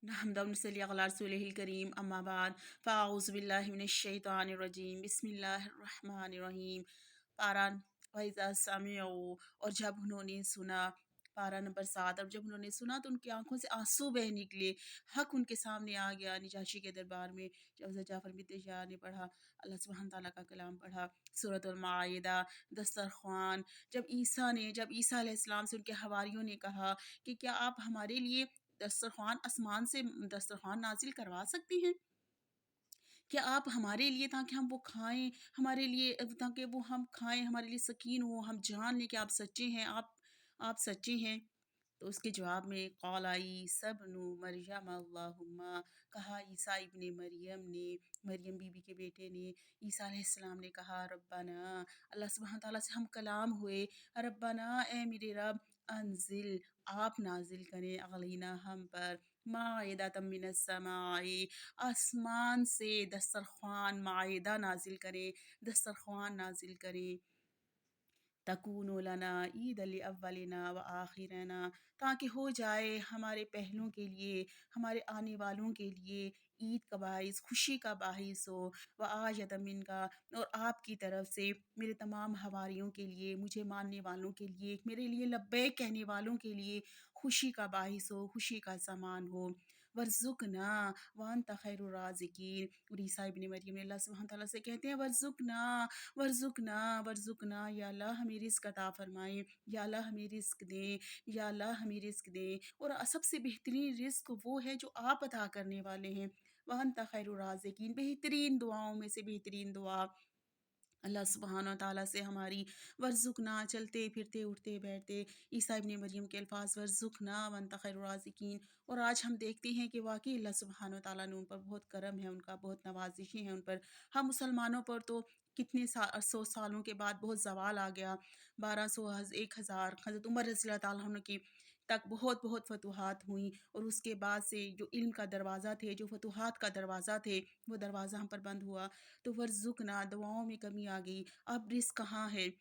नहमदु व नसल्ली अला रसूलिहिल करीम अम्मा बाद फ़अऊज़ु बिल्लाहि मिनश शैतानिर रजीम बिस्मिल्लाहिर रहमानिर रहीम। पारा वइज़ा समिअू, और जब उन्होंने सुना। पारा नंबर 7। और जब उन्होंने सुना तो उनकी आंखों से आंसू बह निकले। हक उनके सामने आ गया निजाशी के दरबार में। जब हज़रत जाफ़र बिन तैयार ने पढ़ा, अल्लाह सुब्हान ताला का कलाम पढ़ा, सूरतुल माइदा, दस्तरख़्वान। जब ईसा अलैहिस्सलाम से उनके हवारियों ने कहा कि क्या आप हमारे लिए दस्तरख़्वान आसमान से दस्तरख़्वान नाज़िल करवा सकते हैं? क्या आप हमारे लिए, ताकि हम वो खाएँ, हमारे लिए ताकि वो हम खाएँ, हमारे लिए सकीन हो, हम जान लें कि आप सच्चे हैं, आप सच्चे हैं। तो उसके जवाब में क़ाला ईसा इब्नु मरियम अल्लाहुम्मा, कहा ईसा इब्ने मरियम ने, मरियम बीबी के बेटे ने, ईसा अलैहिस्सलाम ने कहा रब्बना, अल्लाह सुब्हान ताला से हम कलाम हुए, रब्बना ए मेरे रब, अंज़िल आप नाज़िल करें, अलैना हम पर, माइदतम मिनस समाई, आसमान से दस्तरख़्वान माइदा नाज़िल करें, दस्तरख़्वान नाज़िल करें। तकूनो लना ईदल अव्वलिना व आखिरना, ताकि हो जाए हमारे पहलों के लिए, हमारे आने वालों के लिए ईद का बाइस, खुशी का बाइस हो। व आयतम मिनका, और आपकी तरफ से मेरे तमाम हवारियों के लिए, मुझे मानने वालों के लिए, मेरे लिए लब्बैक कहने वालों के लिए खुशी का बाइस हो, खुशी का सामान हो। वर्ज़ुक़ना व अंत खैरुर राज़िकीन। और ईसा इब्ने मरियम ने अल्लाह सुब्हान तआला से कहते हैं वर्ज़ुक़ना, वर्ज़ुक़ना, वर्ज़ुक़ना, या अल्लाह हमें रिज़्क़ अता फ़रमाएँ, या अल्लाह हमें रिज़्क़ दें, या अल्लाह हमें रिज़्क़ दें। और सबसे बेहतरीन रिज़्क़ वो है जो आप अता करने वाले हैं। व अंत खैरुर राज़िकीन, बेहतरीन दुआओं में से बेहतरीन दुआ। अल्लाह सुब्हान ताला से हमारी वर्ज़ुक़ना, चलते फिरते उठते बैठते ईसा इब्ने मरियम के अल्फाज वर्ज़ुक़ना व अंत खैरुर राज़िकीन। और आज हम देखते हैं कि वाक़ई अल्लाह सुब्हान ताला ने उन पर बहुत करम है, उनका बहुत नवाज़िशें हैं उन पर। हम मुसलमानों पर तो कितने सौ सालों के बाद बहुत ज़वाल आ गया। 1200 1000 हज़रत उमर रज़ी अल्लाह ताला अन्हु की तक बहुत बहुत फ़तूहात हुई। और उसके बाद से जो इल्म का दरवाज़ा थे, जो फ़तूहात का दरवाज़ा थे, वो दरवाज़ा हम पर बंद हुआ। तो वर्ज़ुक़ना, दुआओं में कमी आ गई। अब रिज़्क़ कहाँ है?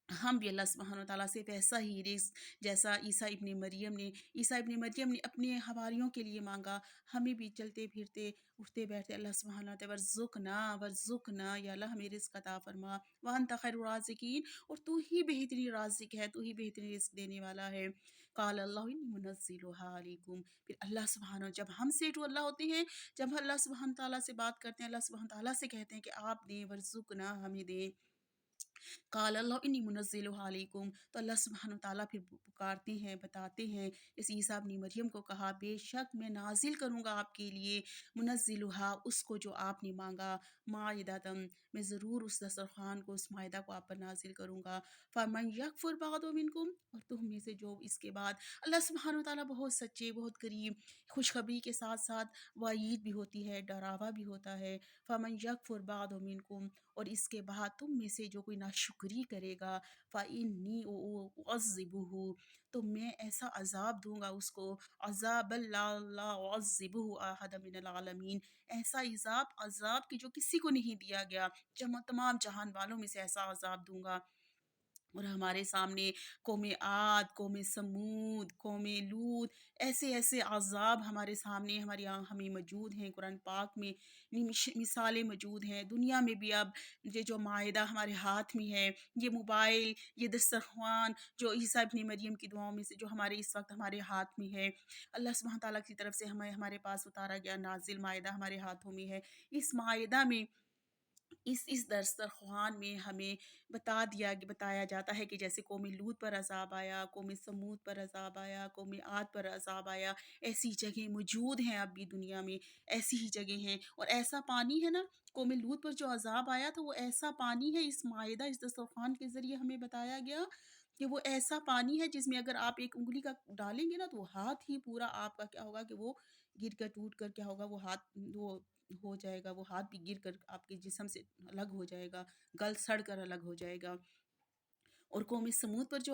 हम भी अल्लाह सुब्हान व तआला से वैसा ही रिज़्क़, जैसा ईसा इब्ने मरियम ने अपने हवारियों के लिए माँगा, हमें भी चलते फिरते उठते बैठते अल्लाह सुब्हान व तआला वर्ज़ुक़ना, वर्ज़ुक़ना, या अल्लाह हमें रिज़्क़ अता फ़रमा। व अंत खैरुर राज़िकीन, और तू ही बेहतरीन राज़िक़ है, तू ही बेहतरीन रिज़्क़ देने वाला है। क़ाल अल्लाहु इन्नी मुनज़्ज़िलुहा अलैकुम। फिर अल्लाह सुब्हान, जब हमसे जो अल्लाह होते हैं, जब अल्लाह सुब्हान तआला से बात करते हैं, अल्लाह सुब्हान तआला से कहते हैं कि आप दें, वर्ज़ुक़ना, हमें दें। क़ाल अल्लाहु इन्नी मुनज़्ज़िलुहा अलैकुम। तो अल्लाह सुब्हान व तआला फिर पुकारते हैं, बताते हैं इस ईसा इब्ने मरियम को, कहा बेशक मैं नाज़िल करूँगा आपके लिए मुनज़्ज़िलुहा, उसको जो आपने माँगा, माइदतम, मैं ज़रूर उस दस्तरख़्वान को, उस माइदा को आप पर नाज़िल करूँगा। फ़मन यकफ़ुर बअदु मिनकुम, और तुम में से जो इसके बाद, अल्लाह सुब्हान व तआला बहुत सच्चे, बहुत करीम, खुशखबरी के साथ-साथ वईद भी होती है, डरावा भी होता है। फ़मन यकफ़ुर बअदु मिनकुम, और इसके बाद तुम में से जो कोई नाशुक्री करेगा, फ़इन्नी उअज़्ज़िबुहु, तो मैं ऐसा अज़ाब दूँगा उसको, अज़ाबन ला उअज़्ज़िबुहु अहदम मिनल आलमीन, ऐसा अज़ाब कि जो किसी को नहीं दिया गया, तमाम जहान वालों में से ऐसा अज़ाब दूँगा। और हमारे सामने कौमे आद, कौमे समूद, कौमे लूत, ऐसे-ऐसे अज़ाब हमारे सामने, हमारी हमें मौजूद हैं। कुरान पाक में मिसालें मौजूद हैं। दुनिया में भी अब ये जो माइदा हमारे हाथ में है, ये मोबाइल, ये दस्तरख़्वान, जो ईसा इब्ने मरियम की दुआओं में से जो हमारे इस वक़्त हमारे हाथ में है, अल्लाह सुब्हान तआला की तरफ से हमें हमारे पास उतारा गया नाज़िल माइदा हमारे हाथों में है। इस माइदा में, इस दस्तरख़्वान में हमें बताया जाता है कि जैसे कौम लूत पर अज़ाब आया, कौम समूद पर अज़ाब आया, कौम आद पर अज़ाब आया, ऐसी जगह मौजूद हैं अब भी दुनिया में, ऐसी ही जगह हैं। और ऐसा पानी है ना, कौम लूत पर जो अज़ाब आया था, वो ऐसा पानी है, इस माइदा, इस दस्तरख़्वान के ज़रिए हमें बताया गया कि वो ऐसा पानी है जिसमें अगर आप एक उँगली का डालेंगे ना, तो हाथ ही पूरा आपका क्या होगा कि वो गिर कर, टूट कर क्या होगा, वो हाथ वो हो जाएगा, वो हाथ भी गिर कर आपके जिस्म से अलग हो जाएगा, गल सड़ कर अलग हो जाएगा। और कौम समूद पर जो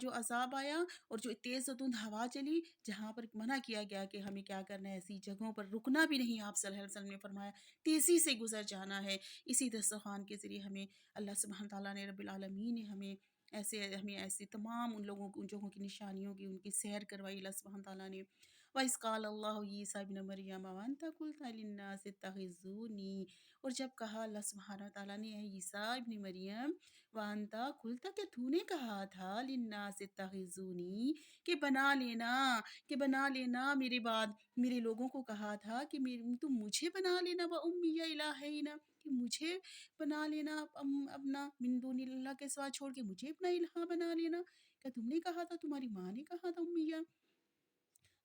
अज़ाब आया, और जो तेज़ धुंध हवा चली, जहाँ पर मना किया गया कि हमें क्या करना है, ऐसी जगहों पर रुकना भी नहीं, आप सल्लल्लाहु अलैहि वसल्लम ने फरमाया तेज़ी से गुज़र जाना है। इसी दस्तरख़्वान के ज़रिए हमें अल्लाह सुब्हान तआला ने, रब्बिल आलमीन ने हमें ऐसे तमाम उन जगहों की निशानियों की, उनकी सैर करवाई अल्लाह सुब्हान तआला ने। वइज़ क़ाल अल्लाहु ईसा इब्न मरियम वअन्त क़ुल्त लिन्नासि इत्तख़िज़ूनी, और जब कहा अल्लाह सुब्हानहू व तआला ने, ए ईसा इब्न मरियम, वअन्त क़ुल्त, क्या तूने कहा था, लिन्नासि इत्तख़िज़ूनी, कि बना लेना मेरे बाद, मेरे लोगों को कहा था कि तुम मुझे बना लेना, व उम्मिया इलाहैना, कि मुझे बना लेना अपना, मिन दूनिल्लाह के सिवा छोड़ के मुझे अपना इलाहा बना लेना। क्या तुमने कहा था, तुम्हारी माँ ने कहा था उम्मिया?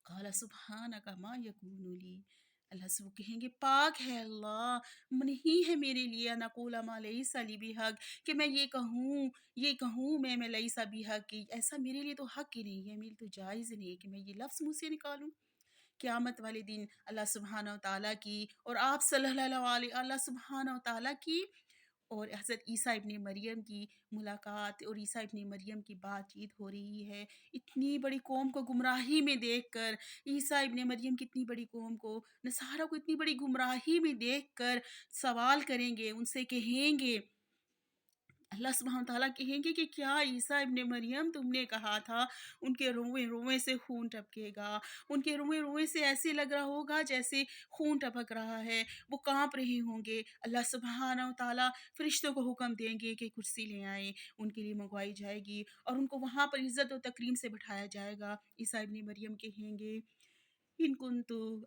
क़ाल सुब्हानका मा यकूनु ली, अल्लाह से वो कहेंगे पाक है अल्लाह, नहीं है मेरे लिए अन अक़ूल मा लैसा ली बिहक़, कि मैं ये कहूँ मैं लैसा बिहक़, कि ऐसा मेरे लिए तो हक़ ही नहीं है, मेरी तो जायज़ ही नहीं है कि मैं ये लफ्ज़ मुँह से निकालूँ। क़यामत वाले दिन अल्लाह सुब्हानहू व तआला की और आप सल्लल्लाहु अलैहि अल्लाह सुब्हानहू व तआला की और हज़रत ईसा इब्न मरियम की मुलाकात और ईसा इब्न मरियम की बातचीत हो रही है। इतनी बड़ी कौम को गुमराही में देखकर, ईसा इब्न मरियम की इतनी बड़ी कौम को, नसारा को इतनी बड़ी गुमराही में देखकर सवाल करेंगे, उनसे कहेंगे, अल्लाह सुब्हानहू तआला कहेंगे कि क्या ईसा इब्न मरियम तुमने कहा था, उनके रोए-रोए से खून टपकेगा, उनके रोए-रोए से ऐसे लग रहा होगा जैसे खून टपक रहा है, वो काँप रहे होंगे। अल्लाह सुब्हानहू तआला फ़रिश्तों को हुक्म देंगे कि कुर्सी ले आएँ, उनके लिए मंगवाई जाएगी और उनको वहाँ पर इज़्ज़त और तकरीम से बिठाया जाएगा। ईसा इब्न मरियम कहेंगे, इन कुन्तु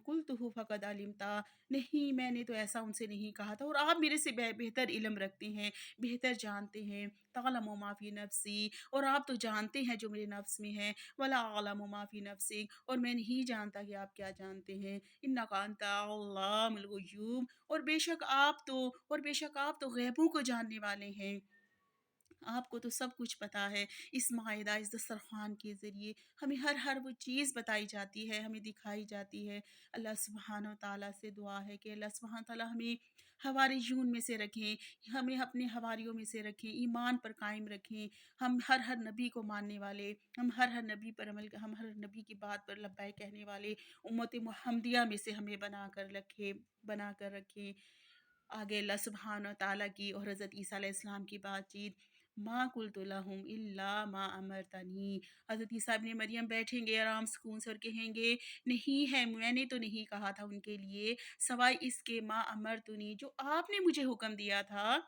कुल्तुहु फ़क़द अलिमता, नहीं मैंने तो ऐसा उनसे नहीं कहा था और आप मेरे से बेहतर इल्म रखते हैं, बेहतर जानते हैं। तअलमु मा फ़ी नफ़्सी, और आप तो जानते हैं जो मेरे नफ्स में है, वला अअलमु मा फ़ी नफ़्सिक, और मैं नहीं जानता कि आप क्या जानते हैं। इन्नका अंता अल्लामुल ग़ुयूब, और बेशक आप तो ग़ैबों को जानने वाले हैं। आपको तो सब कुछ पता है। इस माइदा, इस दस्तरख़्वान के ज़रिए हमें हर वो चीज़ बताई जाती है, हमें दिखाई जाती है। अल्लाह सुब्हानहू तआला से दुआ है कि अल्लाह सुब्हानहू तआला हमें हवारियून में से रखें, हमें अपने हवारियों में से रखें, ईमान पर कायम रखें। हम हर नबी को मानने वाले, हम हर नबी पर हम हर नबी की बात पर लब्बैक कहने वाले उम्मत मुहम्मदिया में से हमें बना कर रखें। आगे अल्लाह सुब्हानहू तआला की और हज़रत ईसा अलैहिस्सलाम की बातचीत, मा कुल्तु लहुम इल्ला मा अमरतनी, हज़रत ईसा इब्न मरियम बैठेंगे आराम सुकून से और कहेंगे, नहीं है, मैंने तो नहीं कहा था उनके लिए सवाए इसके मा अमरतुनी, जो आपने मुझे हुक्म दिया था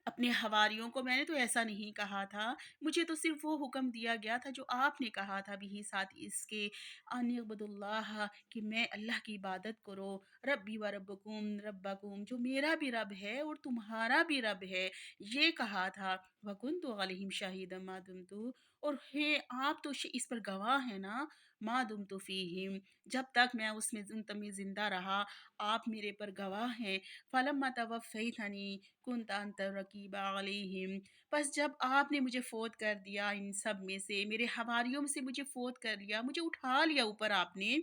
अपने हवारियों को, मैंने तो ऐसा नहीं कहा था। मुझे तो सिर्फ़ वो हुक्म दिया गया था जो आपने कहा था, बिही साथ इसके, अनिअबुदुल्लाह, कि मैं अल्लाह की इबादत करो, रब्बी व रब्बकुम, जो मेरा भी रब है और तुम्हारा भी रब है, ये कहा था। व कुन्तु अलैहिम शहीदन मा दुमतु, और हे आप तो इस पर गवाह हैं ना, मा दुमतु फ़ीहिम, जब तक मैं उसमें में ज़िंदा रहा, आप मेरे पर गवाह हैं। फलम्मा तवफ़्फ़ैतनी कुन्त अंत रकीबा अलैहिम, बस जब आपने मुझे फ़ौत कर दिया इन सब में से, मेरे हवारियों में से मुझे फ़ौत कर लिया, मुझे उठा लिया ऊपर आपने,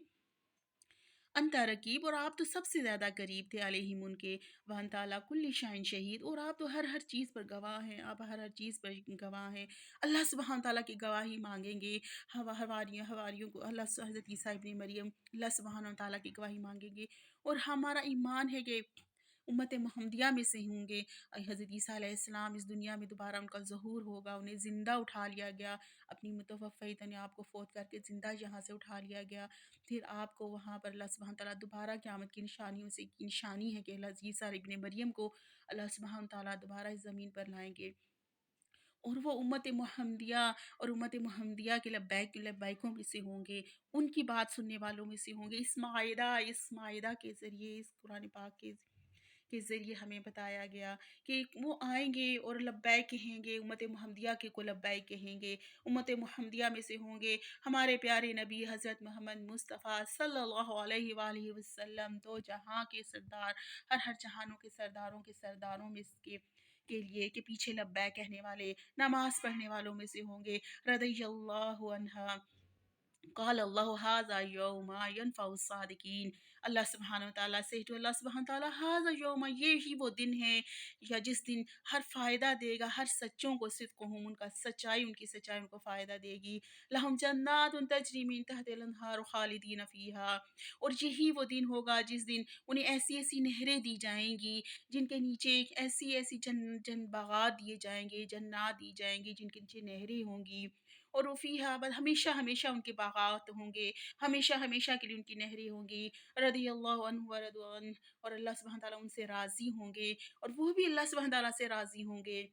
अंत रकीब, और आप तो सबसे ज़्यादा करीब थे अलैहिम उनके, व अंत अला कुल्ली शैइन शहीद, और आप तो हर चीज़ पर गवाह हैं, आप हर चीज़ पर गवाह हैं। अल्लाह सुब्हानहू तआला की गवाही मांगेंगे, हवारियों को, हज़रत ईसा इब्न मरियम अल्लाह सुब्हानहू तआला की गवाही मांगेंगे, और हमारा ईमान है कि उम्मत मुहम्मदिया में से होंगे। हज़रत ईसा अलैहिस्सलाम इस दुनिया में दोबारा उनका ज़हूर होगा, उन्हें ज़िंदा उठा लिया गया, अपनी मुतवफ़्फ़ैतन आपको फ़ौत करके ज़िंदा यहाँ से उठा लिया गया। फिर आपको वहाँ पर अल्लाह सुब्हानहू तआला दोबारा क़यामत की निशानियों से की निशानी है कि हज़रत ईसा इब्न मरियम को अल्लाह सुब्हानहू तआला दोबारा इस ज़मीन पर लाएँगे, और वो उम्मत मुहम्मदिया के लब्बैकों में से होंगे, उनकी बात सुनने वालों में से होंगे। इस माइदा के ज़रिए, इस कुरान पाक के ज़रिए हमें बताया गया कि वो आएँगे और लब्बैक कहेंगे, उम्मत मुहम्मदिया के को लब्बैक कहेंगे। उम्मत मुहम्मदिया में से होंगे हमारे प्यारे नबी हज़रत मोहम्मद मुस्तफ़ा सल्लल्लाहु अलैहि वसल्लम, दो जहाँ के सरदार, हर जहानों के सरदारों में के लिए के पीछे लब्बैक कहने वाले, नमाज़ पढ़ने वालों में से होंगे। रज़ियल्लाहु अन्हा, क़ाल अल्लाहु हाज़ा यौम यनफ़उ सादिकीन, अल्लाह सुब्हानहू व तआला से, जो अल्लाह सुब्हानहू व तआला, हाज़ा यौम, ये ही वो दिन है, या जिस दिन हर फ़ायदा देगा हर सच्चों को, सिद्क़ुहुम, उनकी सच्चाई उनको फ़ायदा देगी। लहुम जन्नातुन तजरी मिन तहतिल अन्हार खालिदीन फ़ीहा, और यही वो दिन होगा जिस दिन उन्हें ऐसी-ऐसी नहरें दी जाएँगी, जिनके नीचे ऐसी-ऐसी जन बाग़ात दिए जाएँगे, जन्नात दी जाएँगी, जिनके नीचे नहरें होंगी। اور وہ فیہا ہمیشہ ہمیشہ ان کے باغات ہوں گے، ہمیشہ ہمیشہ کے لیے ان کی نہریں ہوں گی، رضی اللہ عنہ ورضوا عنہ، اور اللہ سبحانہ تعالیٰ ان سے راضی ہوں گے اور وہ بھی اللہ سبحانہ تعالیٰ سے راضی ہوں گے۔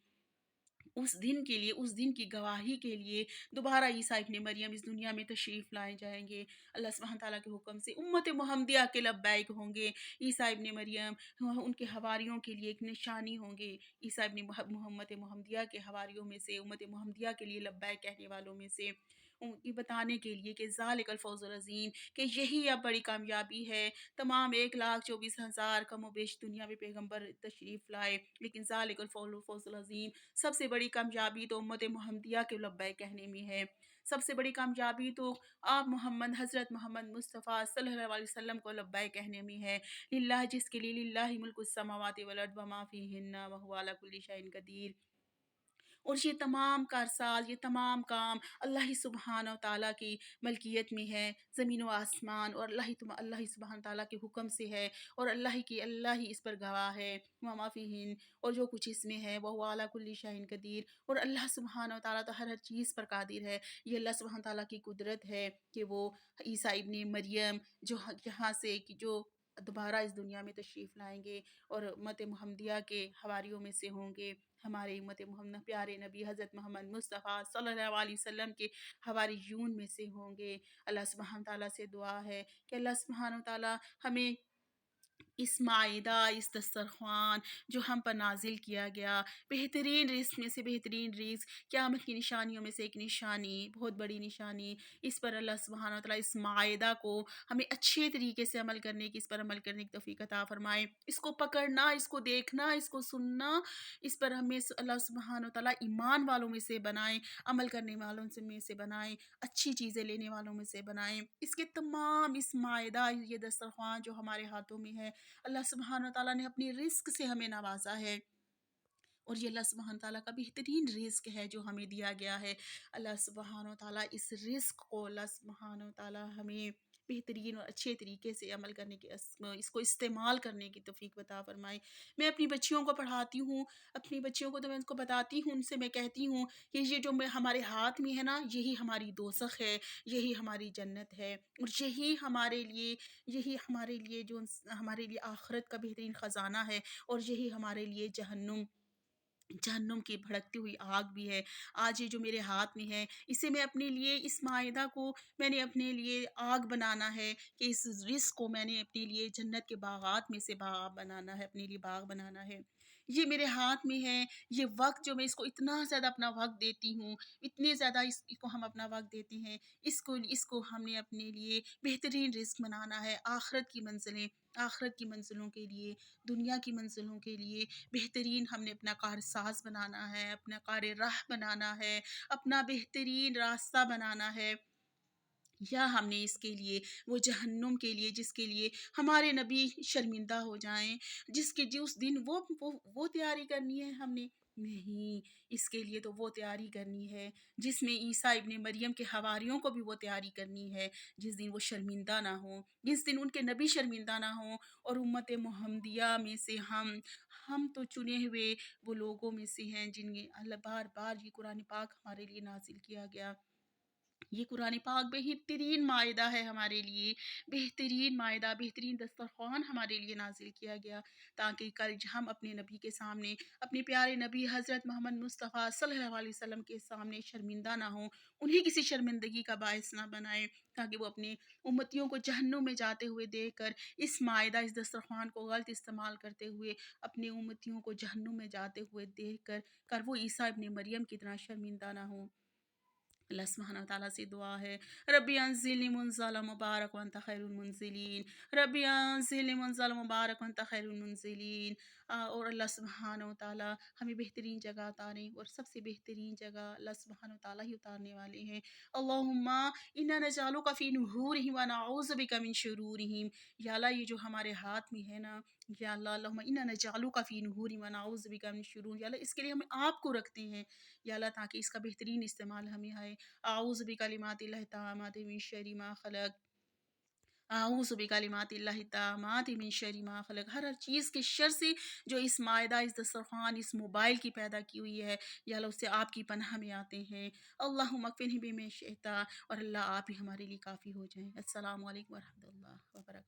اس دن کے لیے، اس دن کی گواہی کے لیے دوبارہ عیسیٰ ابن مریم اس دنیا میں تشریف لائے جائیں گے، اللہ سبحانہ تعالیٰ کے حکم سے امت محمدیہ کے لبیک ہوں گے۔ عیسیٰ ابن مریم ان کے حواریوں کے لیے ایک نشانی ہوں گے، عیسیٰ ابن محمد محمدیہ کے حواریوں میں سے، امت محمدیہ کے لیے لبیک کہنے والوں میں سے، ان کی بتانے کے لیے کہ ذالک الفوز العظیم، کہ یہی اب بڑی کامیابی ہے۔ تمام 1,24,000 کم و بیش دنیا میں پیغمبر تشریف لائے، لیکن ذالک الفوز العظیم، سب سے بڑی کامیابی تو امت محمدیہ کے لبیک کہنے میں ہے، سب سے بڑی کامیابی تو آپ محمد، حضرت محمد مصطفیٰ صلی اللہ علیہ وسلم کو لبیک کہنے میں ہے، للہ، جس کے لیے للہ ملک السماوات والارض وما فیہن وہو علی کل شیء قدیر۔ اور یہ تمام کارساز، یہ تمام کام اللہ ہی سبحانہ و تعالیٰ کی ملکیت میں ہے، زمین و آسمان، اور اللہ ہی سبحانہ تعالیٰ کے حکم سے ہے، اور اللہ ہی اس پر گواہ ہے، وما فیہن، اور جو کچھ اس میں ہے، وہ اعلیٰ کل شیء قدیر، اور اللہ سبحانہ و تعالیٰ تو ہر چیز پر قادر ہے۔ یہ اللہ سبحانہ تعالیٰ کی قدرت ہے کہ وہ عیسیٰ ابن مریم جو یہاں سے جو دوبارہ اس دنیا میں تشریف لائیں گے اور امت محمدیہ کے حواریوں میں سے ہوں گے، ہمارے امت محمد پیارے نبی حضرت محمد مصطفیٰ صلی اللہ علیہ وسلم کے حواریون میں سے ہوں گے۔ اللہ سبحانہ تعالیٰ سے دعا ہے کہ اللہ سبحانہ تعالیٰ ہمیں اس معاہدہ، اس دسترخوان جو ہم پر نازل کیا گیا، بہترین رزق میں سے بہترین رزق، قیامت کی نشانیوں میں سے ایک نشانی، بہت بڑی نشانی، اس پر اللہ سبحانہ و تعالیٰ اس معاہدہ کو ہمیں اچھے طریقے سے عمل کرنے کی، اس پر عمل کرنے کی توفیق عطا فرمائے، اس کو پکڑنا، اس کو دیکھنا، اس کو سننا، اس پر ہمیں اللہ سبحانہ و تعالیٰ ایمان والوں میں سے بنائیں، عمل کرنے والوں میں سے بنائیں، اچھی چیزیں لینے والوں میں سے بنائیں۔ اس کے تمام، اس معاہدہ، یہ دسترخوان جو ہمارے ہاتھوں میں ہے، اللہ سبحانہ تعالیٰ نے اپنی رزق سے ہمیں نوازا ہے، اور یہ اللہ سبحانہ تعالیٰ کا بہترین رزق ہے جو ہمیں دیا گیا ہے۔ اللہ سبحانہ تعالیٰ اس رزق کو، اللہ سبحانہ تعالیٰ ہمیں بہترین اور اچھے طریقے سے عمل کرنے کی، اس کو استعمال کرنے کی توفیق عطا فرمائے۔ میں اپنی بچیوں کو پڑھاتی ہوں، اپنی بچیوں کو تو میں ان کو بتاتی ہوں، ان سے میں کہتی ہوں کہ یہ جو ہمارے ہاتھ میں ہے نا، یہی ہماری دوزخ ہے، یہی ہماری جنت ہے، اور یہی ہمارے لیے جو ہمارے لیے آخرت کا بہترین خزانہ ہے، اور یہی ہمارے لیے جہنم کی بھڑکتی ہوئی آگ بھی ہے۔ آج یہ جو میرے ہاتھ میں ہے، اسے میں اپنے لیے، اس معاہدہ کو میں نے اپنے لیے آگ بنانا ہے، کہ اس رزق کو میں نے اپنے لیے جنت کے باغات میں سے باغ بنانا ہے، اپنے لیے باغ بنانا ہے۔ یہ میرے ہاتھ میں ہے، یہ وقت جو میں اس کو اتنا زیادہ اپنا وقت دیتی ہوں، اتنے زیادہ اس کو ہم اپنا وقت دیتے ہیں، اس کو ہم نے اپنے لیے بہترین رزق بنانا ہے، آخرت کی منزلوں کے لیے، دنیا کی منزلوں کے لیے بہترین ہم نے اپنا کار ساز بنانا ہے، اپنا کار راہ بنانا ہے، اپنا بہترین راستہ بنانا ہے، یا ہم نے اس کے لیے وہ جہنم کے لیے جس کے لیے ہمارے نبی شرمندہ ہو جائیں، جو اس دن وہ تیاری کرنی ہے ہم نے؟ نہیں، اس کے لیے تو وہ تیاری کرنی ہے جس میں عیسیٰ ابن مریم کے حواریوں کو بھی وہ تیاری کرنی ہے، جس دن وہ شرمندہ نہ ہوں، جس دن ان کے نبی شرمندہ نہ ہوں، اور امت محمدیہ میں سے ہم تو چنے ہوئے وہ لوگوں میں سے ہیں جن میں اللہ بار بار یہ قرآن پاک ہمارے لیے نازل کیا گیا۔ یہ قرآن پاک بہترین معاہدہ ہے ہمارے لیے، بہترین معاہدہ، بہترین دسترخوان ہمارے لیے نازل کیا گیا، تاکہ کل ہم اپنے نبی کے سامنے، اپنے پیارے نبی حضرت محمد مصطفیٰ صلی اللہ علیہ وسلم کے سامنے شرمندہ نہ ہوں، انہیں کسی شرمندگی کا باعث نہ بنائیں، تاکہ وہ اپنے امتیوں کو جہنم میں جاتے ہوئے دیکھ کر، اس معاہدہ، اس دسترخوان کو غلط استعمال کرتے ہوئے اپنے امتیوں کو جہنم میں جاتے ہوئے دیکھ کر وہ عیسیٰ ابن مریم کی طرح شرمندہ نہ ہوں۔ اللہ سبحانہ تعالیٰ سے دعا ہے، ربی انزلنی منزل مبارک وانت خیر المنزلین، ربی انزلنی منزل مبارک وانت خیر المنزلین۔ اور اللہ سبحانہ تعالیٰ ہمیں بہترین جگہ اتاریں، اور سب سے بہترین جگہ اللہ سبحانہ تعالیٰ ہی اتارنے والے ہیں۔ اللہم انا نجعلک فی نحورہم ونعوذ بک من شرورہم، یا اللہ یہ جو ہمارے ہاتھ میں ہے نا، یا اللہ، اللہم انا نجعلک فی نحورہم ونعوذ بک من شرور، یا اللہ اس کے لیے ہم آپ کو رکھتے ہیں، یا اللہ تاکہ اس کا بہترین استعمال ہمیں آئے۔ اعوذ بکلمات اللہ التامات من شر ما خلق۔ अऊज़ु बिकलिमातिल्लाहि ताम्माति मिन शर्रि मा खलक़, हर चीज़ के शर से जो इस मायदा, इस दस्तरख़्वान, इस मोबाइल की पैदा की हुई है, या अल्लाह उससे आपकी पनाह में आते हैं। अल्लाहुम्मा अक्फ़िनी बिमा शिअता, और अल्लाह आप ही हमारे लिए काफ़ी हो जाएँ। अस्सलामु अलैकुम व रहमतुल्लाहि व बरकातहू।